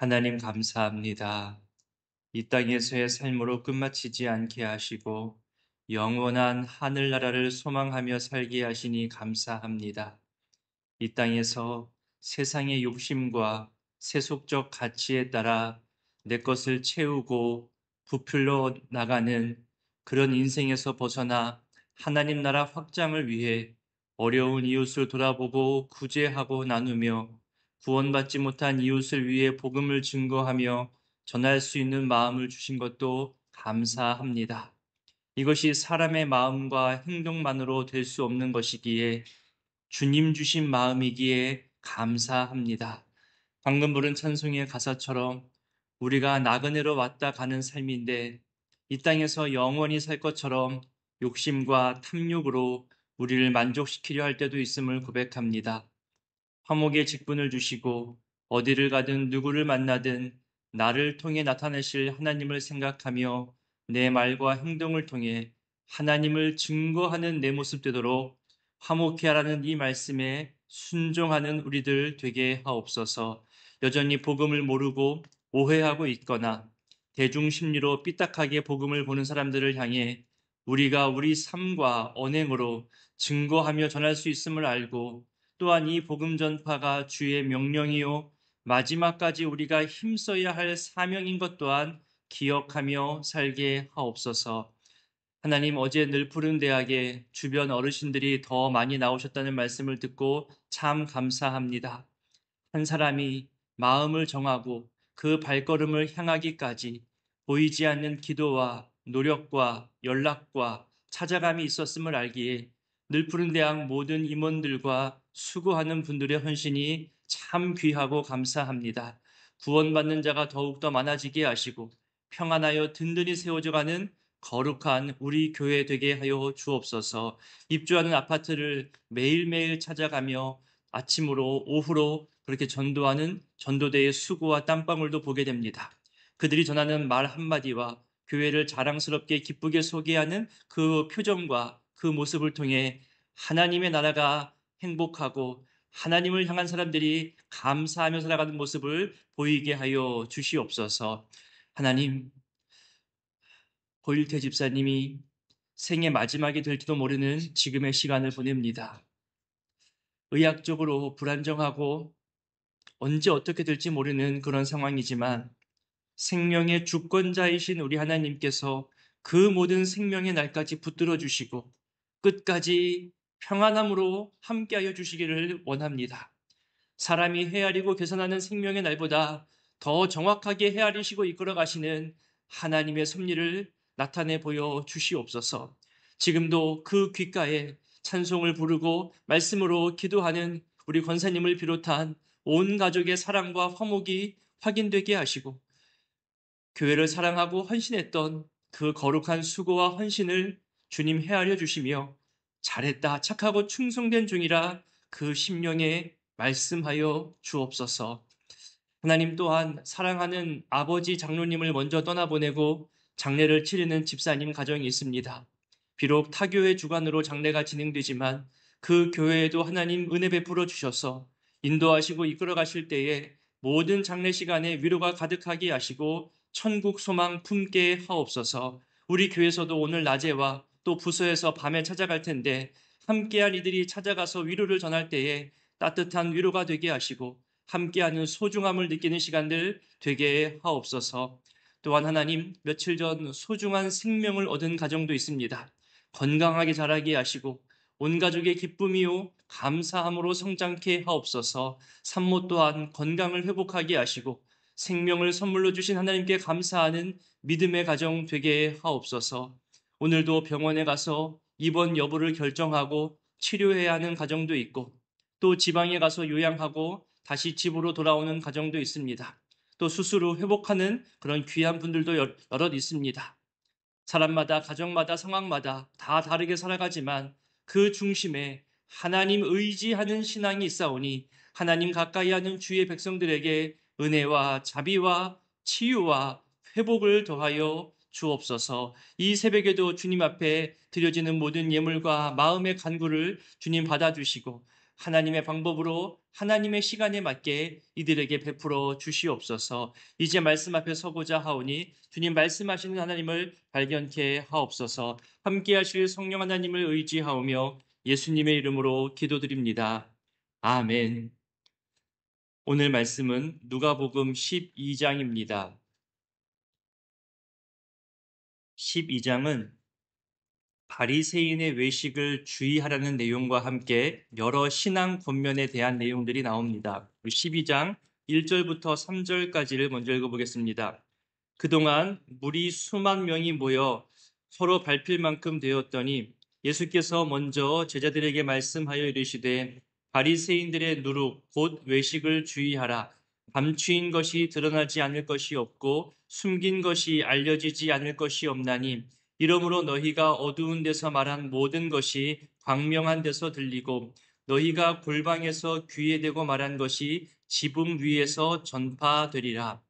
하나님 감사합니다. 이 땅에서의 삶으로 끝마치지 않게 하시고 영원한 하늘나라를 소망하며 살게 하시니 감사합니다. 이 땅에서 세상의 욕심과 세속적 가치에 따라 내 것을 채우고 부풀려 나가는 그런 인생에서 벗어나 하나님 나라 확장을 위해 어려운 이웃을 돌아보고 구제하고 나누며 구원받지 못한 이웃을 위해 복음을 증거하며 전할 수 있는 마음을 주신 것도 감사합니다. 이것이 사람의 마음과 행동만으로 될 수 없는 것이기에 주님 주신 마음이기에 감사합니다. 방금 부른 찬송의 가사처럼 우리가 나그네로 왔다 가는 삶인데 이 땅에서 영원히 살 것처럼 욕심과 탐욕으로 우리를 만족시키려 할 때도 있음을 고백합니다. 화목의 직분을 주시고 어디를 가든 누구를 만나든 나를 통해 나타내실 하나님을 생각하며 내 말과 행동을 통해 하나님을 증거하는 내 모습 되도록 화목케 하라는 이 말씀에 순종하는 우리들 되게 하옵소서. 여전히 복음을 모르고 오해하고 있거나 대중심리로 삐딱하게 복음을 보는 사람들을 향해 우리가 우리 삶과 언행으로 증거하며 전할 수 있음을 알고 또한 이 복음 전파가 주의 명령이요 마지막까지 우리가 힘써야 할 사명인 것 또한 기억하며 살게 하옵소서. 하나님, 어제 늘 푸른 대학에 주변 어르신들이 더 많이 나오셨다는 말씀을 듣고 참 감사합니다. 한 사람이 마음을 정하고 그 발걸음을 향하기까지 보이지 않는 기도와 노력과 연락과 찾아감이 있었음을 알기에 늘푸른 대학 모든 임원들과 수고하는 분들의 헌신이 참 귀하고 감사합니다. 구원받는 자가 더욱더 많아지게 하시고 평안하여 든든히 세워져가는 거룩한 우리 교회 되게 하여 주옵소서. 입주하는 아파트를 매일매일 찾아가며 아침으로 오후로 그렇게 전도하는 전도대의 수고와 땀방울도 보게 됩니다. 그들이 전하는 말 한마디와 교회를 자랑스럽게 기쁘게 소개하는 그 표정과 그 모습을 통해 하나님의 나라가 행복하고 하나님을 향한 사람들이 감사하며 살아가는 모습을 보이게 하여 주시옵소서. 하나님, 고일태 집사님이 생의 마지막이 될지도 모르는 지금의 시간을 보냅니다. 의학적으로 불안정하고 언제 어떻게 될지 모르는 그런 상황이지만 생명의 주권자이신 우리 하나님께서 그 모든 생명의 날까지 붙들어 주시고 끝까지 평안함으로 함께하여 주시기를 원합니다. 사람이 헤아리고 계산하는 생명의 날보다 더 정확하게 헤아리시고 이끌어 가시는 하나님의 섭리를 나타내 보여 주시옵소서. 지금도 그 귓가에 찬송을 부르고 말씀으로 기도하는 우리 권사님을 비롯한 온 가족의 사랑과 화목이 확인되게 하시고 교회를 사랑하고 헌신했던 그 거룩한 수고와 헌신을 주님 헤아려 주시며 잘했다 착하고 충성된 종이라 그 심령에 말씀하여 주옵소서. 하나님 또한 사랑하는 아버지 장로님을 먼저 떠나보내고 장례를 치르는 집사님 가정이 있습니다. 비록 타교회 주관으로 장례가 진행되지만 그 교회에도 하나님 은혜 베풀어 주셔서 인도하시고 이끌어 가실 때에 모든 장례 시간에 위로가 가득하게 하시고 천국 소망 품게 하옵소서. 우리 교회에서도 오늘 낮에와 또 부서에서 밤에 찾아갈 텐데 함께한 이들이 찾아가서 위로를 전할 때에 따뜻한 위로가 되게 하시고 함께하는 소중함을 느끼는 시간들 되게 하옵소서. 또한 하나님, 며칠 전 소중한 생명을 얻은 가정도 있습니다. 건강하게 자라게 하시고 온 가족의 기쁨이요 감사함으로 성장케 하옵소서. 산모 또한 건강을 회복하게 하시고 생명을 선물로 주신 하나님께 감사하는 믿음의 가정 되게 하옵소서. 오늘도 병원에 가서 입원 여부를 결정하고 치료해야 하는 가정도 있고 또 지방에 가서 요양하고 다시 집으로 돌아오는 가정도 있습니다. 또 수술 후 회복하는 그런 귀한 분들도 여럿 있습니다. 사람마다 가정마다 상황마다 다 다르게 살아가지만 그 중심에 하나님 의지하는 신앙이 있사오니 하나님 가까이 하는 주의 백성들에게 은혜와 자비와 치유와 회복을 더하여 주옵소서. 이 새벽에도 주님 앞에 드려지는 모든 예물과 마음의 간구를 주님 받아주시고 하나님의 방법으로 하나님의 시간에 맞게 이들에게 베풀어 주시옵소서. 이제 말씀 앞에 서고자 하오니 주님 말씀하시는 하나님을 발견케 하옵소서. 함께 하실 성령 하나님을 의지하오며 예수님의 이름으로 기도드립니다. 아멘. 오늘 말씀은 누가복음 12장입니다. 12장은 바리새인의 외식을 주의하라는 내용과 함께 여러 신앙 권면에 대한 내용들이 나옵니다. 12장 1절부터 3절까지를 먼저 읽어보겠습니다. 그동안 무리 수만 명이 모여 서로 밟힐 만큼 되었더니 예수께서 먼저 제자들에게 말씀하여 이르시되 바리새인들의 누룩 곧 외식을 주의하라. 감추인 것이 드러나지 않을 것이 없고 숨긴 것이 알려지지 않을 것이 없나니 이러므로 너희가 어두운 데서 말한 모든 것이 광명한 데서 들리고 너희가 골방에서 귀에 대고 말한 것이 지붕 위에서 전파되리라.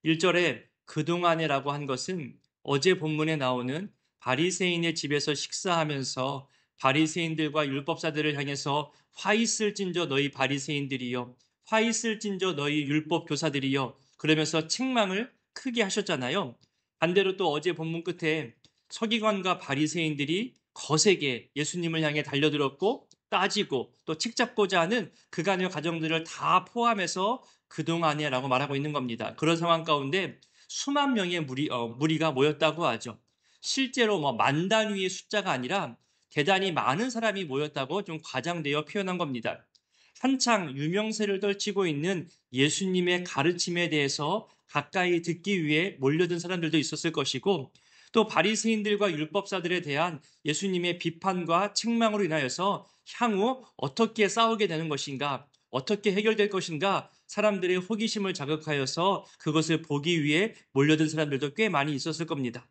1절에 그동안에라고 한 것은 어제 본문에 나오는 바리새인의 집에서 식사하면서 바리새인들과 율법사들을 향해서 화 있을진저 너희 바리새인들이여, 화 있을진저 너희 율법 교사들이여 그러면서 책망을 크게 하셨잖아요. 반대로 또 어제 본문 끝에 서기관과 바리새인들이 거세게 예수님을 향해 달려들었고 따지고 또 책잡고자 하는 그간의 과정들을 다 포함해서 그동안에라고 말하고 있는 겁니다. 그런 상황 가운데 수만 명의 무리가 모였다고 하죠. 실제로 만 단위의 숫자가 아니라 대단히 많은 사람이 모였다고 좀 과장되어 표현한 겁니다. 한창 유명세를 떨치고 있는 예수님의 가르침에 대해서 가까이 듣기 위해 몰려든 사람들도 있었을 것이고 또 바리새인들과 율법사들에 대한 예수님의 비판과 책망으로 인하여서 향후 어떻게 싸우게 되는 것인가, 어떻게 해결될 것인가 사람들의 호기심을 자극하여서 그것을 보기 위해 몰려든 사람들도 꽤 많이 있었을 겁니다.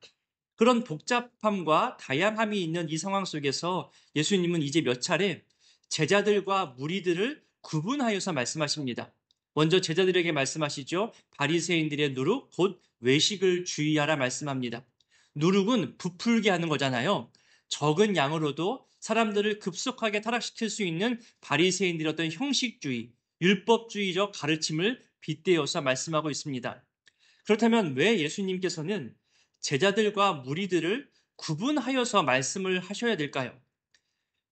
그런 복잡함과 다양함이 있는 이 상황 속에서 예수님은 이제 몇 차례 제자들과 무리들을 구분하여서 말씀하십니다. 먼저 제자들에게 말씀하시죠. 바리새인들의 누룩 곧 외식을 주의하라 말씀합니다. 누룩은 부풀게 하는 거잖아요. 적은 양으로도 사람들을 급속하게 타락시킬 수 있는 바리새인들의 어떤 형식주의, 율법주의적 가르침을 빗대어서 말씀하고 있습니다. 그렇다면 왜 예수님께서는 제자들과 무리들을 구분하여서 말씀을 하셔야 될까요?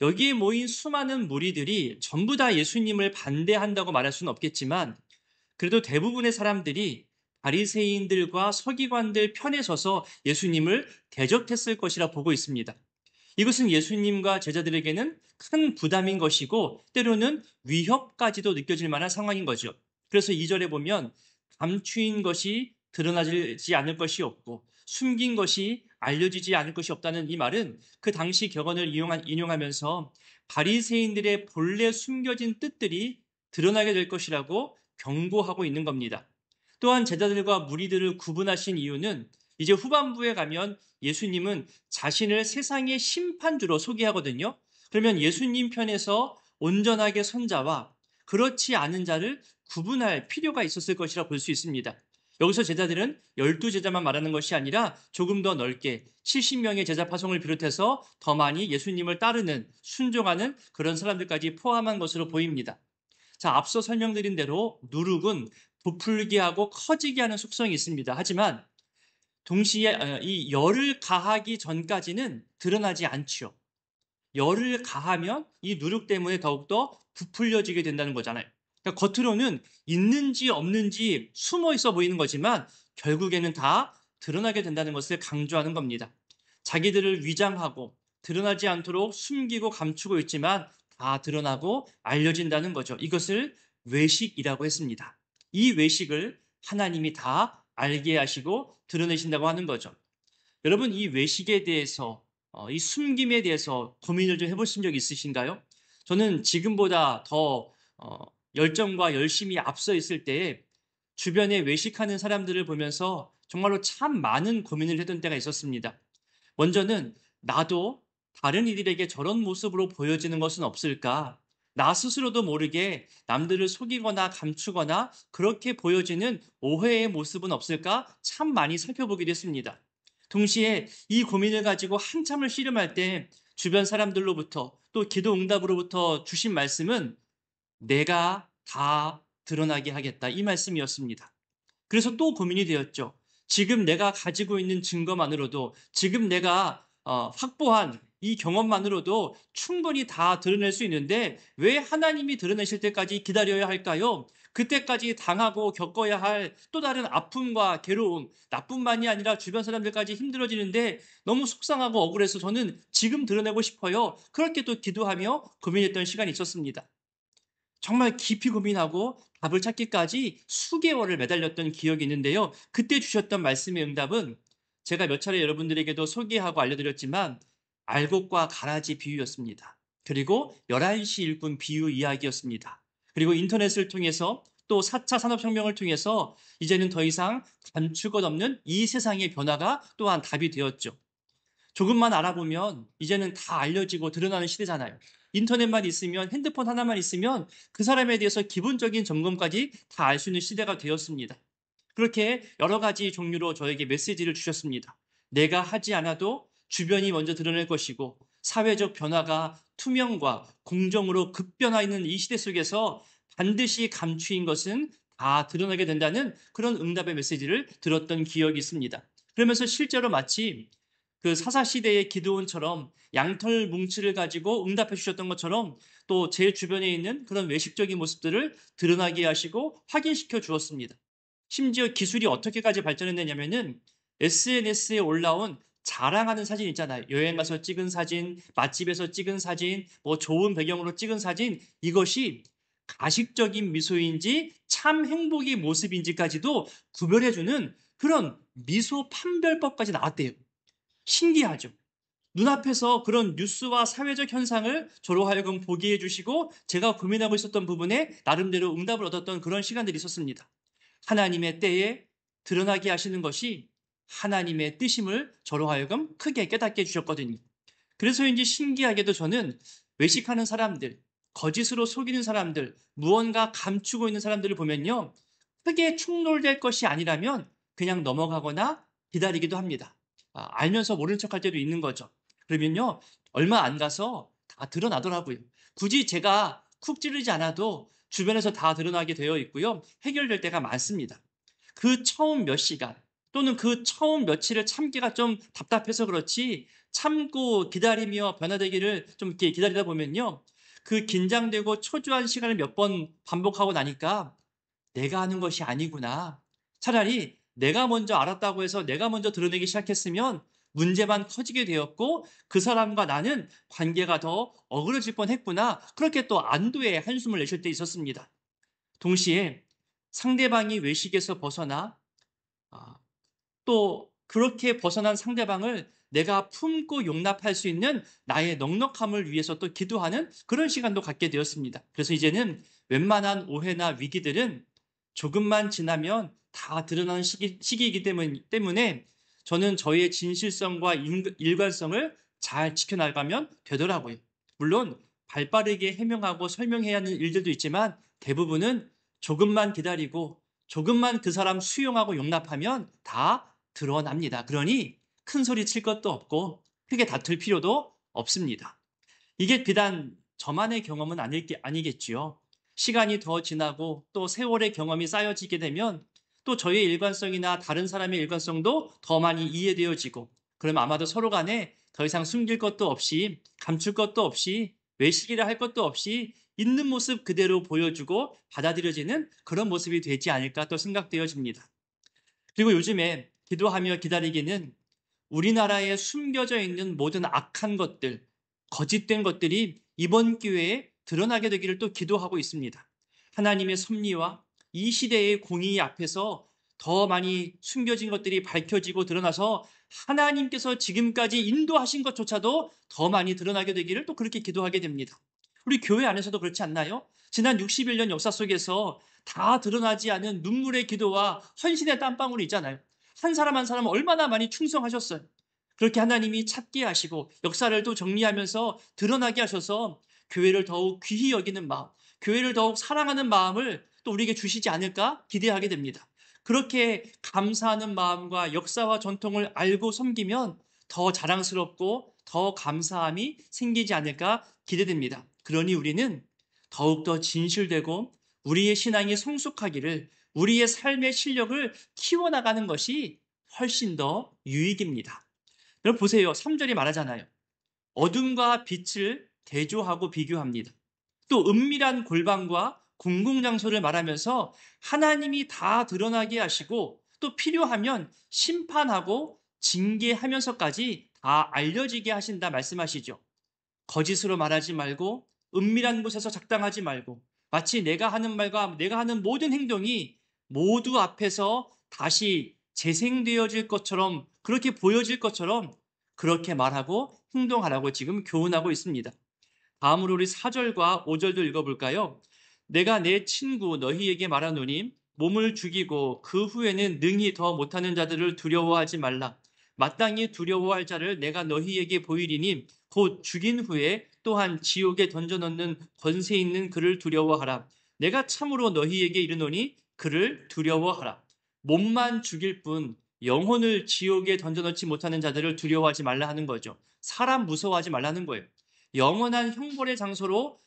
여기에 모인 수많은 무리들이 전부 다 예수님을 반대한다고 말할 수는 없겠지만 그래도 대부분의 사람들이 바리새인들과 서기관들 편에 서서 예수님을 대적했을 것이라 보고 있습니다. 이것은 예수님과 제자들에게는 큰 부담인 것이고 때로는 위협까지도 느껴질 만한 상황인 거죠. 그래서 2절에 보면 감추인 것이 드러나지 않을 것이 없고 숨긴 것이 알려지지 않을 것이 없다는 이 말은 그 당시 격언을 인용하면서 바리새인들의 본래 숨겨진 뜻들이 드러나게 될 것이라고 경고하고 있는 겁니다. 또한 제자들과 무리들을 구분하신 이유는 이제 후반부에 가면 예수님은 자신을 세상의 심판주로 소개하거든요. 그러면 예수님 편에서 온전하게 선 자와 그렇지 않은 자를 구분할 필요가 있었을 것이라 볼 수 있습니다. 여기서 제자들은 12제자만 말하는 것이 아니라 조금 더 넓게 70명의 제자 파송을 비롯해서 더 많이 예수님을 따르는 순종하는 그런 사람들까지 포함한 것으로 보입니다. 자, 앞서 설명드린 대로 누룩은 부풀게 하고 커지게 하는 속성이 있습니다. 하지만 동시에 이 열을 가하기 전까지는 드러나지 않죠. 열을 가하면 이 누룩 때문에 더욱더 부풀려지게 된다는 거잖아요. 그러니까 겉으로는 있는지 없는지 숨어 있어 보이는 거지만 결국에는 다 드러나게 된다는 것을 강조하는 겁니다. 자기들을 위장하고 드러나지 않도록 숨기고 감추고 있지만 다 드러나고 알려진다는 거죠. 이것을 외식이라고 했습니다. 이 외식을 하나님이 다 알게 하시고 드러내신다고 하는 거죠. 여러분, 이 외식에 대해서, 이 숨김에 대해서 고민을 좀 해보신 적 있으신가요? 저는 지금보다 더 열정과 열심히 앞서 있을 때에 주변에 외식하는 사람들을 보면서 정말로 참 많은 고민을 했던 때가 있었습니다. 먼저는 나도 다른 이들에게 저런 모습으로 보여지는 것은 없을까? 나 스스로도 모르게 남들을 속이거나 감추거나 그렇게 보여지는 오해의 모습은 없을까? 참 많이 살펴보기도 했습니다. 동시에 이 고민을 가지고 한참을 씨름할 때 주변 사람들로부터 또 기도 응답으로부터 주신 말씀은 내가 다 드러나게 하겠다. 이 말씀이었습니다. 그래서 또 고민이 되었죠. 지금 내가 가지고 있는 증거만으로도, 지금 내가 확보한 이 경험만으로도 충분히 다 드러낼 수 있는데 왜 하나님이 드러내실 때까지 기다려야 할까요? 그때까지 당하고 겪어야 할 또 다른 아픔과 괴로움, 나뿐만이 아니라 주변 사람들까지 힘들어지는데 너무 속상하고 억울해서 저는 지금 드러내고 싶어요. 그렇게 또 기도하며 고민했던 시간이 있었습니다. 정말 깊이 고민하고 답을 찾기까지 수개월을 매달렸던 기억이 있는데요. 그때 주셨던 말씀의 응답은 제가 몇 차례 여러분들에게도 소개하고 알려드렸지만 알곡과 가라지 비유였습니다. 그리고 11시 일꾼 비유 이야기였습니다. 그리고 인터넷을 통해서 또 4차 산업혁명을 통해서 이제는 더 이상 감출 것 없는 이 세상의 변화가 또한 답이 되었죠. 조금만 알아보면 이제는 다 알려지고 드러나는 시대잖아요. 인터넷만 있으면, 핸드폰 하나만 있으면 그 사람에 대해서 기본적인 점검까지 다 알 수 있는 시대가 되었습니다. 그렇게 여러 가지 종류로 저에게 메시지를 주셨습니다. 내가 하지 않아도 주변이 먼저 드러낼 것이고 사회적 변화가 투명과 공정으로 급변화하는 이 시대 속에서 반드시 감추인 것은 다 드러나게 된다는 그런 응답의 메시지를 들었던 기억이 있습니다. 그러면서 실제로 마치 그 사사시대의 기드온처럼 양털 뭉치를 가지고 응답해 주셨던 것처럼 또 제 주변에 있는 그런 외식적인 모습들을 드러나게 하시고 확인시켜 주었습니다. 심지어 기술이 어떻게까지 발전했느냐면은 SNS에 올라온 자랑하는 사진 있잖아요. 여행 가서 찍은 사진, 맛집에서 찍은 사진, 뭐 좋은 배경으로 찍은 사진, 이것이 가식적인 미소인지 참 행복의 모습인지까지도 구별해주는 그런 미소 판별법까지 나왔대요. 신기하죠. 눈앞에서 그런 뉴스와 사회적 현상을 저로 하여금 보게 해주시고 제가 고민하고 있었던 부분에 나름대로 응답을 얻었던 그런 시간들이 있었습니다. 하나님의 때에 드러나게 하시는 것이 하나님의 뜻임을 저로 하여금 크게 깨닫게 해주셨거든요. 그래서인지 신기하게도 저는 외식하는 사람들, 거짓으로 속이는 사람들, 무언가 감추고 있는 사람들을 보면요. 크게 충돌될 것이 아니라면 그냥 넘어가거나 기다리기도 합니다. 알면서 모른 척할 때도 있는 거죠. 그러면요. 얼마 안 가서 다 드러나더라고요. 굳이 제가 쿡 찌르지 않아도 주변에서 다 드러나게 되어 있고요. 해결될 때가 많습니다. 그 처음 몇 시간 또는 그 처음 며칠을 참기가 좀 답답해서 그렇지 참고 기다리며 변화되기를 좀 이렇게 기다리다 보면요. 그 긴장되고 초조한 시간을 몇 번 반복하고 나니까 내가 하는 것이 아니구나. 차라리 내가 먼저 알았다고 해서 내가 먼저 드러내기 시작했으면 문제만 커지게 되었고 그 사람과 나는 관계가 더 어그러질 뻔했구나. 그렇게 또 안도의 한숨을 내쉴 때 있었습니다. 동시에 상대방이 외식에서 벗어나 아, 또 그렇게 벗어난 상대방을 내가 품고 용납할 수 있는 나의 넉넉함을 위해서 또 기도하는 그런 시간도 갖게 되었습니다. 그래서 이제는 웬만한 오해나 위기들은 조금만 지나면 다 드러나는 시기이기 때문에 저는 저의 진실성과 일관성을 잘 지켜나가면 되더라고요. 물론 발빠르게 해명하고 설명해야 하는 일들도 있지만 대부분은 조금만 기다리고 조금만 그 사람 수용하고 용납하면 다 드러납니다. 그러니 큰 소리 칠 것도 없고 크게 다툴 필요도 없습니다. 이게 비단 저만의 경험은 아니겠지요. 시간이 더 지나고 또 세월의 경험이 쌓여지게 되면 또 저의 일관성이나 다른 사람의 일관성도 더 많이 이해되어지고 그럼 아마도 서로 간에 더 이상 숨길 것도 없이 감출 것도 없이 외식이라 할 것도 없이 있는 모습 그대로 보여주고 받아들여지는 그런 모습이 되지 않을까 또 생각되어집니다. 그리고 요즘에 기도하며 기다리기는 우리나라에 숨겨져 있는 모든 악한 것들, 거짓된 것들이 이번 기회에 드러나게 되기를 또 기도하고 있습니다. 하나님의 섭리와 이 시대의 공의 앞에서 더 많이 숨겨진 것들이 밝혀지고 드러나서 하나님께서 지금까지 인도하신 것조차도 더 많이 드러나게 되기를 또 그렇게 기도하게 됩니다. 우리 교회 안에서도 그렇지 않나요? 지난 61년 역사 속에서 다 드러나지 않은 눈물의 기도와 헌신의 땀방울이 있잖아요. 한 사람 한 사람 얼마나 많이 충성하셨어요. 그렇게 하나님이 찾게 하시고 역사를 또 정리하면서 드러나게 하셔서 교회를 더욱 귀히 여기는 마음, 교회를 더욱 사랑하는 마음을 또 우리에게 주시지 않을까 기대하게 됩니다. 그렇게 감사하는 마음과 역사와 전통을 알고 섬기면 더 자랑스럽고 더 감사함이 생기지 않을까 기대됩니다. 그러니 우리는 더욱더 진실되고 우리의 신앙이 성숙하기를, 우리의 삶의 실력을 키워나가는 것이 훨씬 더 유익입니다. 여러분 보세요. 3절이 말하잖아요. 어둠과 빛을 대조하고 비교합니다. 또 은밀한 골방과 공공장소를 말하면서 하나님이 다 드러나게 하시고 또 필요하면 심판하고 징계하면서까지 다 알려지게 하신다 말씀하시죠. 거짓으로 말하지 말고 은밀한 곳에서 작당하지 말고 마치 내가 하는 말과 내가 하는 모든 행동이 모두 앞에서 다시 재생되어질 것처럼, 그렇게 보여질 것처럼 그렇게 말하고 행동하라고 지금 교훈하고 있습니다. 다음으로 우리 4절과 5절도 읽어볼까요? 내가 내 친구 너희에게 말하노니 몸을 죽이고 그 후에는 능히 더 못하는 자들을 두려워하지 말라. 마땅히 두려워할 자를 내가 너희에게 보이리니 곧 죽인 후에 또한 지옥에 던져넣는 권세 있는 그를 두려워하라. 내가 참으로 너희에게 이르노니 그를 두려워하라. 몸만 죽일 뿐 영혼을 지옥에 던져넣지 못하는 자들을 두려워하지 말라 하는 거죠. 사람 무서워하지 말라는 거예요. 영원한 형벌의 장소로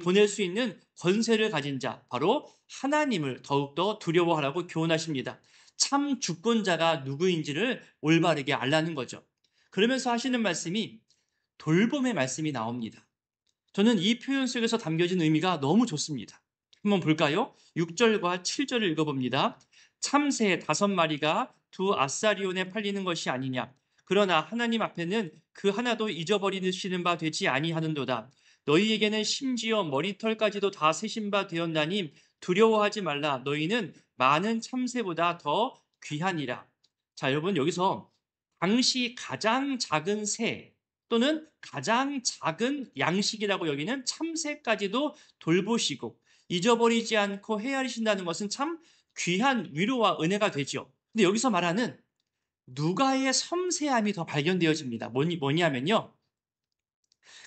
보낼 수 있는 권세를 가진 자, 바로 하나님을 더욱더 두려워하라고 교훈하십니다. 참 주권자가 누구인지를 올바르게 알라는 거죠. 그러면서 하시는 말씀이 돌봄의 말씀이 나옵니다. 저는 이 표현 속에서 담겨진 의미가 너무 좋습니다. 한번 볼까요? 6절과 7절을 읽어봅니다. 참새 5마리가 두 아사리온에 팔리는 것이 아니냐. 그러나 하나님 앞에는 그 하나도 잊어버리시는 바 되지 아니하는도다. 너희에게는 심지어 머리털까지도 다 세신 바 되었나니 두려워하지 말라. 너희는 많은 참새보다 더 귀하니라. 자, 여러분 여기서 당시 가장 작은 새 또는 가장 작은 양식이라고 여기는 참새까지도 돌보시고 잊어버리지 않고 헤아리신다는 것은 참 귀한 위로와 은혜가 되죠. 근데 여기서 말하는 누가의 섬세함이 더 발견되어집니다. 뭐냐면요.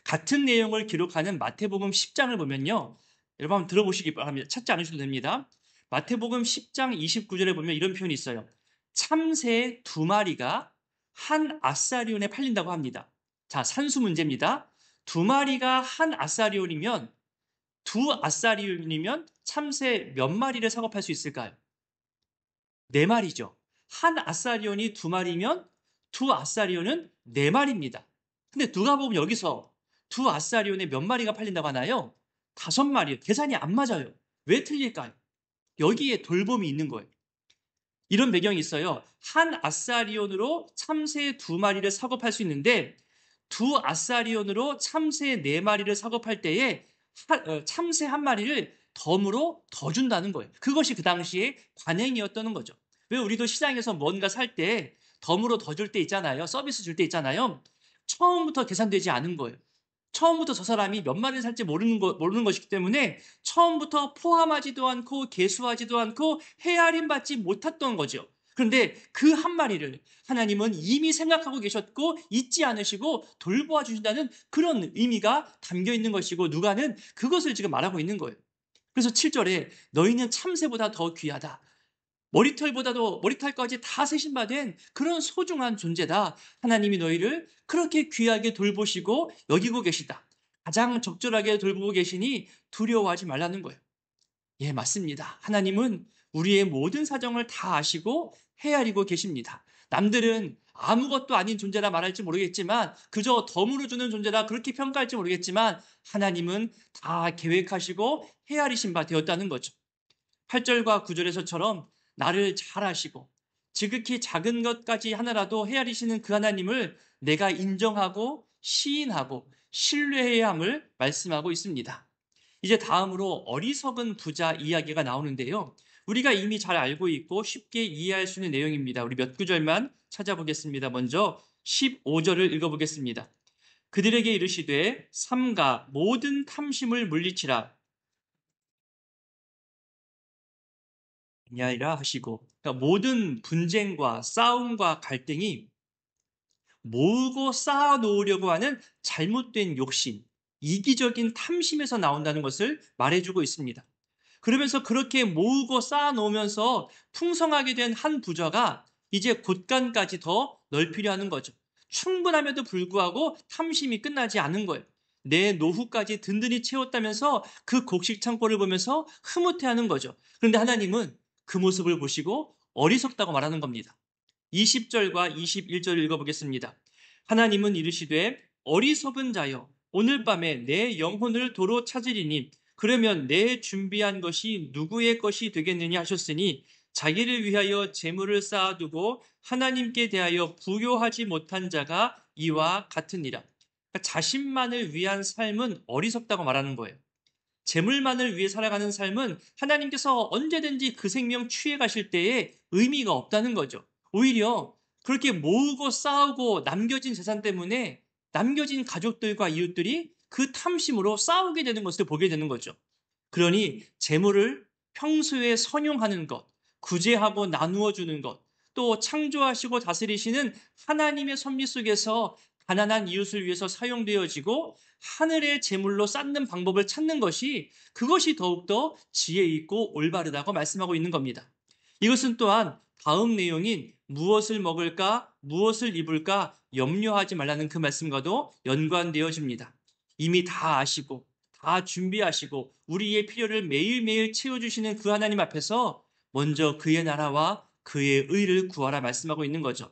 같은 내용을 기록하는 마태복음 10장을 보면요. 여러분 한번 들어보시기 바랍니다. 찾지 않으셔도 됩니다. 마태복음 10장 29절에 보면 이런 표현이 있어요. 참새 2마리가 한 아사리온에 팔린다고 합니다. 자, 산수 문제입니다. 2마리가 한 아사리온이면 참새 몇 마리를 사고 팔 수 있을까요? 4마리죠. 한 아사리온이 2마리면 두 아사리온은 4마리입니다. 근데 누가복음 여기서 두 아사리온에 몇 마리가 팔린다고 하나요? 5마리요. 계산이 안 맞아요. 왜 틀릴까요? 여기에 돌봄이 있는 거예요. 이런 배경이 있어요. 한 아사리온으로 참새 2마리를 사고 팔 수 있는데 두 아사리온으로 참새 4마리를 사고 팔 때에 참새 1마리를 덤으로 더 준다는 거예요. 그것이 그 당시에 관행이었다는 거죠. 왜 우리도 시장에서 뭔가 살 때 덤으로 더 줄 때 있잖아요. 서비스 줄 때 있잖아요. 처음부터 계산되지 않은 거예요. 처음부터 저 사람이 몇 마리를 살지 모르는 것이기 때문에 처음부터 포함하지도 않고 계수하지도 않고 헤아림 받지 못했던 거죠. 그런데 그 1마리를 하나님은 이미 생각하고 계셨고 잊지 않으시고 돌보아 주신다는 그런 의미가 담겨 있는 것이고 누가는 그것을 지금 말하고 있는 거예요. 그래서 7절에 너희는 참새보다 더 귀하다. 머리털까지 다 세신 바 된 그런 소중한 존재다. 하나님이 너희를 그렇게 귀하게 돌보시고 여기고 계시다. 가장 적절하게 돌보고 계시니 두려워하지 말라는 거예요. 예, 맞습니다. 하나님은 우리의 모든 사정을 다 아시고 헤아리고 계십니다. 남들은 아무것도 아닌 존재라 말할지 모르겠지만 그저 덤으로 주는 존재라 그렇게 평가할지 모르겠지만 하나님은 다 계획하시고 헤아리신 바 되었다는 거죠. 8절과 9절에서처럼 나를 잘 아시고 지극히 작은 것까지 하나라도 헤아리시는 그 하나님을 내가 인정하고 시인하고 신뢰해야 함을 말씀하고 있습니다. 이제 다음으로 어리석은 부자 이야기가 나오는데요. 우리가 이미 잘 알고 있고 쉽게 이해할 수 있는 내용입니다. 우리 몇 구절만 찾아보겠습니다. 먼저 15절을 읽어보겠습니다. 그들에게 이르시되 삼가 모든 탐심을 물리치라 아니하리라 하시고, 그러니까 모든 분쟁과 싸움과 갈등이 모으고 쌓아 놓으려고 하는 잘못된 욕심, 이기적인 탐심에서 나온다는 것을 말해주고 있습니다. 그러면서 그렇게 모으고 쌓아 놓으면서 풍성하게 된 한 부자가 이제 곳간까지 더 넓히려 하는 거죠. 충분함에도 불구하고 탐심이 끝나지 않은 거예요. 내 노후까지 든든히 채웠다면서 그 곡식 창고를 보면서 흐뭇해하는 거죠. 그런데 하나님은 그 모습을 보시고 어리석다고 말하는 겁니다. 20절과 21절을 읽어보겠습니다. 하나님은 이르시되 어리석은 자여 오늘 밤에 내 영혼을 도로 찾으리니 그러면 내 준비한 것이 누구의 것이 되겠느냐 하셨으니 자기를 위하여 재물을 쌓아두고 하나님께 대하여 부요하지 못한 자가 이와 같으니라. 그러니까 자신만을 위한 삶은 어리석다고 말하는 거예요. 재물만을 위해 살아가는 삶은 하나님께서 언제든지 그 생명 취해 가실 때에 의미가 없다는 거죠. 오히려 그렇게 모으고 쌓우고 남겨진 재산 때문에 남겨진 가족들과 이웃들이 그 탐심으로 싸우게 되는 것을 보게 되는 거죠. 그러니 재물을 평소에 선용하는 것, 구제하고 나누어 주는 것, 또 창조하시고 다스리시는 하나님의 섭리 속에서 가난한 이웃을 위해서 사용되어지고 하늘의 재물로 쌓는 방법을 찾는 것이 그것이 더욱더 지혜 있고 올바르다고 말씀하고 있는 겁니다. 이것은 또한 다음 내용인 무엇을 먹을까, 무엇을 입을까 염려하지 말라는 그 말씀과도 연관되어집니다. 이미 다 아시고 다 준비하시고 우리의 필요를 매일매일 채워주시는 그 하나님 앞에서 먼저 그의 나라와 그의 의를 구하라 말씀하고 있는 거죠.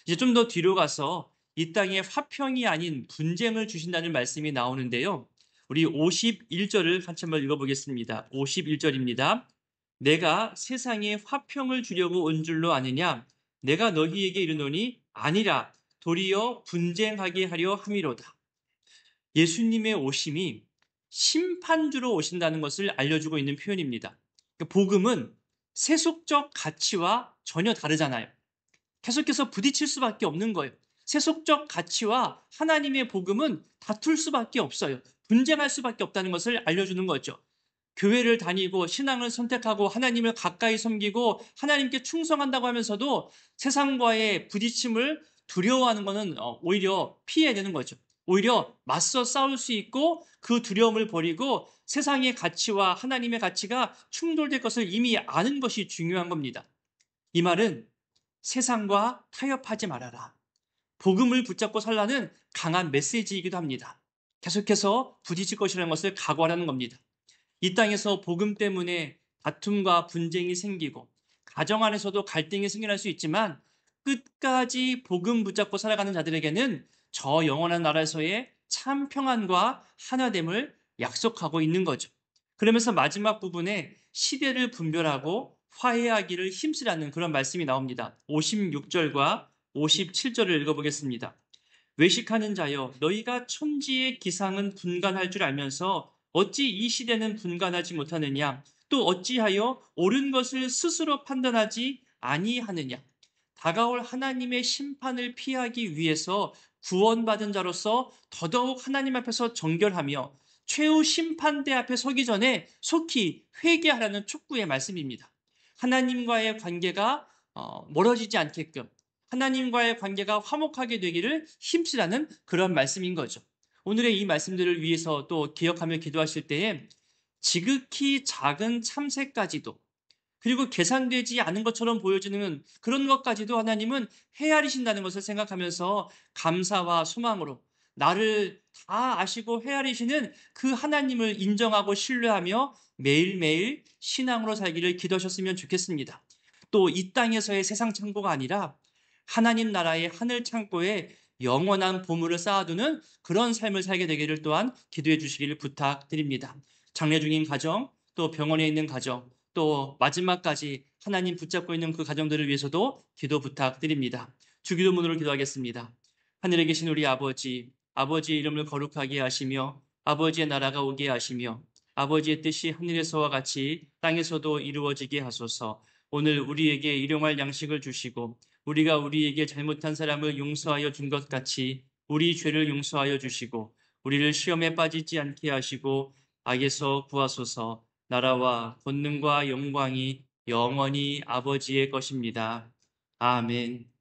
이제 좀 더 뒤로 가서 이 땅에 화평이 아닌 분쟁을 주신다는 말씀이 나오는데요. 우리 51절을 같이 한번 읽어보겠습니다. 51절입니다. 내가 세상에 화평을 주려고 온 줄로 아느냐? 내가 너희에게 이르노니 아니라 도리어 분쟁하게 하려 함이로다. 예수님의 오심이 심판주로 오신다는 것을 알려주고 있는 표현입니다. 복음은 세속적 가치와 전혀 다르잖아요. 계속해서 부딪힐 수밖에 없는 거예요. 세속적 가치와 하나님의 복음은 다툴 수밖에 없어요. 분쟁할 수밖에 없다는 것을 알려주는 거죠. 교회를 다니고 신앙을 선택하고 하나님을 가까이 섬기고 하나님께 충성한다고 하면서도 세상과의 부딪힘을 두려워하는 것은 오히려 피해야 되는 거죠. 오히려 맞서 싸울 수 있고 그 두려움을 버리고 세상의 가치와 하나님의 가치가 충돌될 것을 이미 아는 것이 중요한 겁니다. 이 말은 세상과 타협하지 말아라. 복음을 붙잡고 살라는 강한 메시지이기도 합니다. 계속해서 부딪힐 것이라는 것을 각오하라는 겁니다. 이 땅에서 복음 때문에 다툼과 분쟁이 생기고 가정 안에서도 갈등이 생겨날 수 있지만 끝까지 복음 붙잡고 살아가는 자들에게는 저 영원한 나라에서의 참 평안과 하나됨을 약속하고 있는 거죠. 그러면서 마지막 부분에 시대를 분별하고 화해하기를 힘쓰라는 그런 말씀이 나옵니다. 56절과 57절을 읽어보겠습니다. 외식하는 자여 너희가 천지의 기상은 분간할 줄 알면서 어찌 이 시대는 분간하지 못하느냐? 또 어찌하여 옳은 것을 스스로 판단하지 아니하느냐? 다가올 하나님의 심판을 피하기 위해서 구원받은 자로서 더더욱 하나님 앞에서 정결하며 최후 심판대 앞에 서기 전에 속히 회개하라는 촉구의 말씀입니다. 하나님과의 관계가 멀어지지 않게끔 하나님과의 관계가 화목하게 되기를 힘쓰라는 그런 말씀인 거죠. 오늘의 이 말씀들을 위해서 또 기억하며 기도하실 때에 지극히 작은 참새까지도 그리고 계산되지 않은 것처럼 보여지는 그런 것까지도 하나님은 헤아리신다는 것을 생각하면서 감사와 소망으로 나를 다 아시고 헤아리시는 그 하나님을 인정하고 신뢰하며 매일매일 신앙으로 살기를 기도하셨으면 좋겠습니다. 또 이 땅에서의 세상 창고가 아니라 하나님 나라의 하늘 창고에 영원한 보물을 쌓아두는 그런 삶을 살게 되기를 또한 기도해 주시기를 부탁드립니다. 장래 중인 가정, 또 병원에 있는 가정, 또 마지막까지 하나님 붙잡고 있는 그 가정들을 위해서도 기도 부탁드립니다. 주기도문으로 기도하겠습니다. 하늘에 계신 우리 아버지, 아버지의 이름을 거룩하게 하시며 아버지의 나라가 오게 하시며 아버지의 뜻이 하늘에서와 같이 땅에서도 이루어지게 하소서. 오늘 우리에게 일용할 양식을 주시고 우리가 우리에게 잘못한 사람을 용서하여 준 것 같이 우리 죄를 용서하여 주시고 우리를 시험에 빠지지 않게 하시고 악에서 구하소서. 나라와 권능과 영광이 영원히 아버지의 것입니다. 아멘.